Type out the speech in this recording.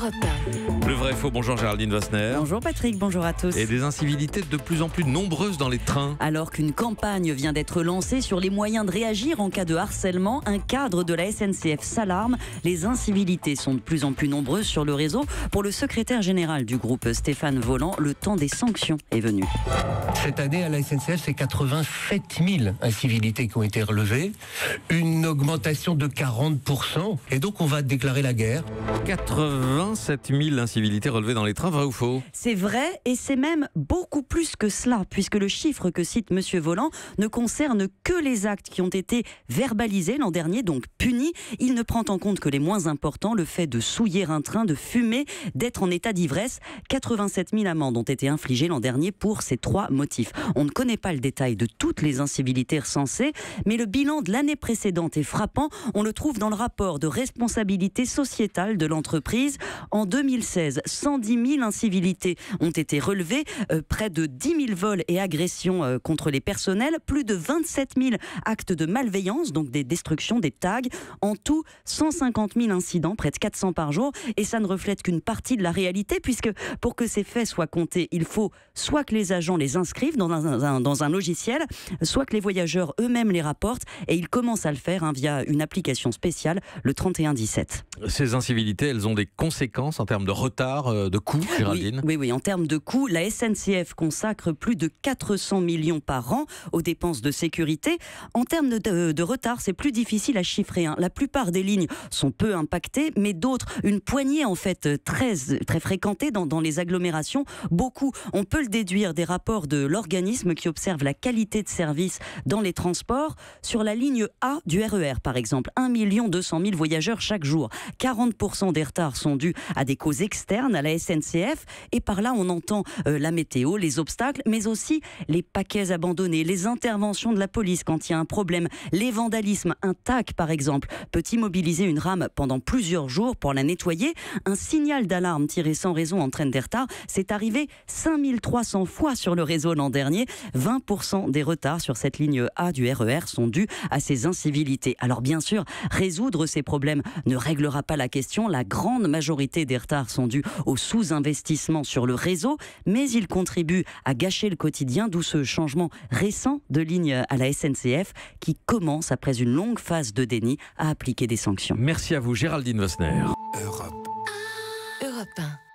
Europe 1. Le vrai faux, bonjour Géraldine Wassner. Bonjour Patrick, bonjour à tous. Et des incivilités de plus en plus nombreuses dans les trains. Alors qu'une campagne vient d'être lancée sur les moyens de réagir en cas de harcèlement, un cadre de la SNCF s'alarme. Les incivilités sont de plus en plus nombreuses sur le réseau. Pour le secrétaire général du groupe Stéphane Volant, le temps des sanctions est venu. Cette année, à la SNCF, c'est 87 000 incivilités qui ont été relevées, une augmentation de 40%, et donc on va déclarer la guerre. 87 000 incivilités relevées dans les trains, vrai ou faux? C'est vrai, et c'est même beaucoup plus que cela, puisque le chiffre que cite Monsieur Volant ne concerne que les actes qui ont été verbalisés l'an dernier, donc punis. Il ne prend en compte que les moins importants, le fait de souiller un train, de fumer, d'être en état d'ivresse. 87 000 amendes ont été infligées l'an dernier pour ces trois motifs. On ne connaît pas le détail de toutes les incivilités recensées, mais le bilan de l'année précédente est frappant. On le trouve dans le rapport de responsabilité sociétale de l'entreprise. En 2016, 110 000 incivilités ont été relevées, près de 10 000 vols et agressions contre les personnels, plus de 27 000 actes de malveillance, donc des destructions, des tags. En tout, 150 000 incidents, près de 400 par jour. Et ça ne reflète qu'une partie de la réalité, puisque pour que ces faits soient comptés, il faut soit que les agents les inscrivent dans un logiciel, soit que les voyageurs eux-mêmes les rapportent. Et ils commencent à le faire via une application spéciale, le 3117. Ces incivilités, elles ont des conséquences en termes de retard, de coûts, Géraldine? Oui, en termes de coûts, la SNCF consacre plus de 400 millions par an aux dépenses de sécurité. En termes de retard, c'est plus difficile à chiffrer. La plupart des lignes sont peu impactées, mais d'autres, une poignée en fait très fréquentée dans les agglomérations. Beaucoup, on peut le déduire des rapports de l'organisme qui observe la qualité de service dans les transports. Sur la ligne A du RER, par exemple, 1 200 000 voyageurs chaque jour. 40% des retards sont dus à des causes externes à la SNCF. Et par là, on entend la météo, les obstacles, mais aussi les paquets abandonnés, les interventions de la police quand il y a un problème, les vandalismes. Un TAC, par exemple, peut immobiliser une rame pendant plusieurs jours pour la nettoyer. Un signal d'alarme tiré sans raison entraîne des retards. C'est arrivé 5300 fois sur le réseau l'an dernier. 20% des retards sur cette ligne A du RER sont dus à ces incivilités. Alors bien sûr, résoudre ces problèmes ne réglera pas la question. La grande majorité des retards sont dus au sous-investissement sur le réseau, mais ils contribuent à gâcher le quotidien, d'où ce changement récent de ligne à la SNCF qui commence, après une longue phase de déni, à appliquer des sanctions. Merci à vous, Géraldine Wassner. Europe 1.